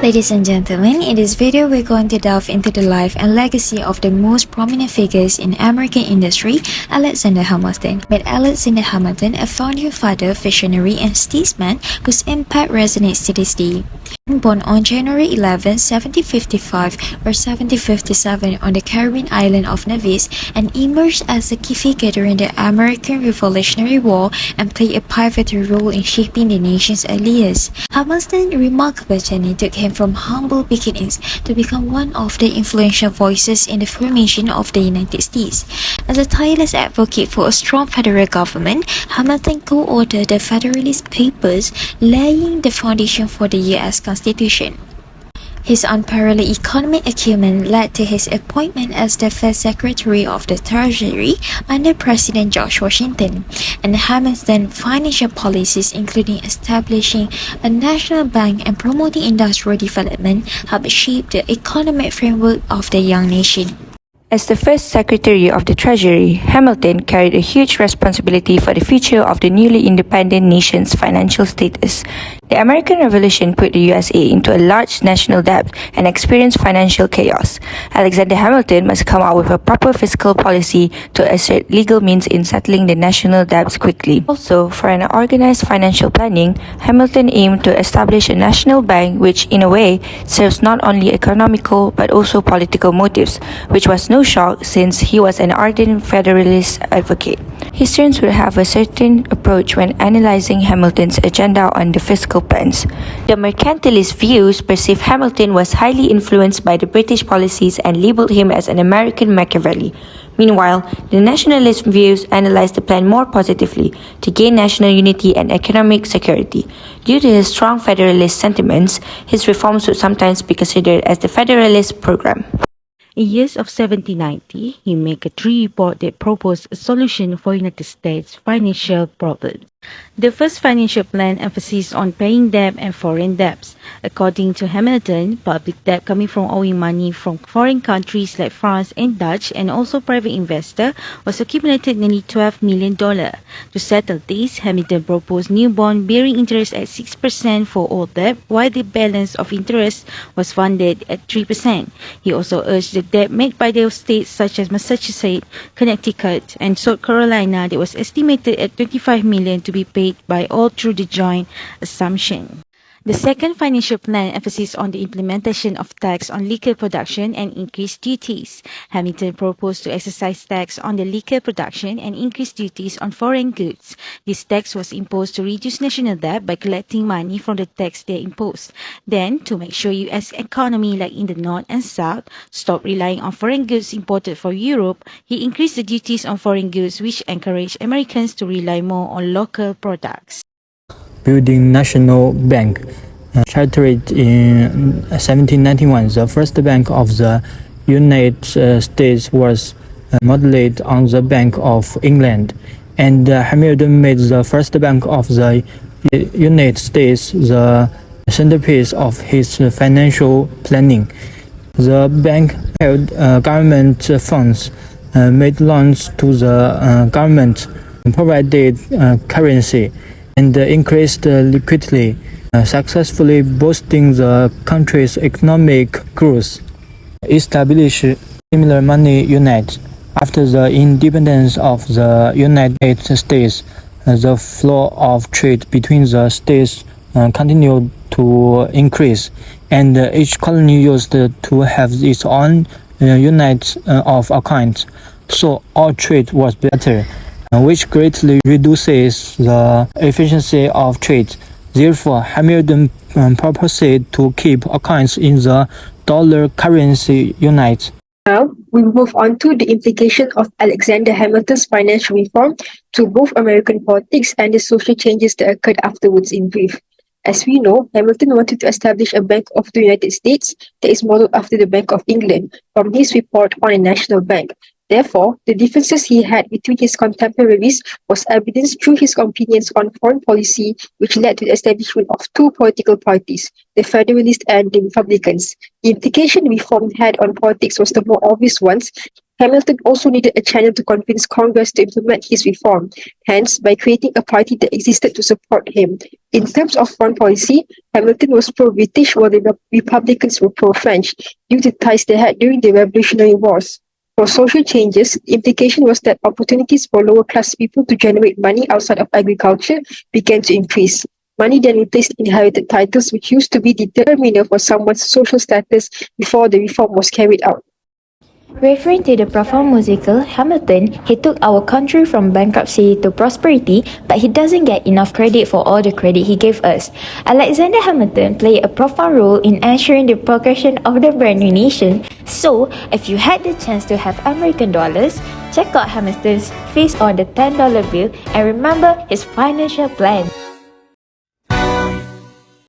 Ladies and gentlemen, in this video we're going to delve into the life and legacy of the most prominent figures in American industry, Alexander Hamilton. Met Alexander Hamilton, a founding father, visionary and statesman whose impact resonates to this day. Born on January 11, 1755 or 1757 on the Caribbean island of Nevis, and emerged as a key figure during the American Revolutionary War and played a pivotal role in shaping the nation's early years. Hamilton's remarkable journey took him from humble beginnings to become one of the influential voices in the formation of the United States. As a tireless advocate for a strong federal government, Hamilton co-authored the Federalist Papers, laying the foundation for the U.S. Constitution. His unparalleled economic acumen led to his appointment as the first Secretary of the Treasury under President George Washington, and Hamilton's financial policies, including establishing a national bank and promoting industrial development, helped shape the economic framework of the young nation. As the first Secretary of the Treasury, Hamilton carried a huge responsibility for the future of the newly independent nation's financial status. The American Revolution put the USA into a large national debt and experienced financial chaos. Alexander Hamilton must come out with a proper fiscal policy to assert legal means in settling the national debts quickly. Also, for an organized financial planning, Hamilton aimed to establish a national bank which, in a way, serves not only economical but also political motives, which was no shock since he was an ardent Federalist advocate. Historians would have a certain approach when analyzing Hamilton's agenda on the fiscal plans. The mercantilist views perceived Hamilton was highly influenced by the British policies and labeled him as an American Machiavelli. Meanwhile, the nationalist views analyzed the plan more positively to gain national unity and economic security. Due to his strong Federalist sentiments, his reforms would sometimes be considered as the Federalist program. In years of 1790, he made a tree report that proposed a solution for United States financial problems. The first financial plan emphasized on paying debt and foreign debts. According to Hamilton, public debt coming from owing money from foreign countries like France and Dutch and also private investor was accumulated nearly $12 million. To settle this, Hamilton proposed new bond bearing interest at 6% for all debt, while the balance of interest was funded at 3%. He also urged the debt made by the states such as Massachusetts, Connecticut, and South Carolina that was estimated at $25 million to be paid by all through the joint assumption. The second financial plan emphasized on the implementation of tax on liquor production and increased duties. Hamilton proposed to exercise tax on the liquor production and increase duties on foreign goods. This tax was imposed to reduce national debt by collecting money from the tax they imposed. Then, to make sure U.S. economy, like in the North and South, stopped relying on foreign goods imported from Europe, he increased the duties on foreign goods, which encouraged Americans to rely more on local products. Building national bank. Chartered in 1791, the first bank of the United States was modeled on the Bank of England, and Hamilton made the first bank of the United States the centerpiece of his financial planning. The bank held government funds, made loans to the government, provided currency, and increased liquidity, successfully boosting the country's economic growth. Established similar money unit. After the independence of the United States, the flow of trade between the states continued to increase, and each colony used to have its own unit of account, so all trade was better, which greatly reduces the efficiency of trade. Therefore, Hamilton proposed to keep accounts in the dollar currency unit. Now, we move on to the implication of Alexander Hamilton's financial reform to both American politics and the social changes that occurred afterwards in brief. As we know, Hamilton wanted to establish a Bank of the United States that is modeled after the Bank of England from his report on a national bank. Therefore, the differences he had between his contemporaries was evidenced through his opinions on foreign policy, which led to the establishment of two political parties, the Federalists and the Republicans. The implication reform had on politics was the more obvious ones. Hamilton also needed a channel to convince Congress to implement his reform, hence by creating a party that existed to support him. In terms of foreign policy, Hamilton was pro-British while the Republicans were pro-French due to ties they had during the Revolutionary Wars. For social changes, the implication was that opportunities for lower-class people to generate money outside of agriculture began to increase. Money then replaced inherited titles, which used to be the determiner for someone's social status before the reform was carried out. Referring to the profound musical Hamilton, he took our country from bankruptcy to prosperity, but he doesn't get enough credit for all the credit he gave us. Alexander Hamilton played a profound role in ensuring the progression of the brand new nation. So, if you had the chance to have American dollars, check out Hamilton's face on the $10 bill and remember his financial plan.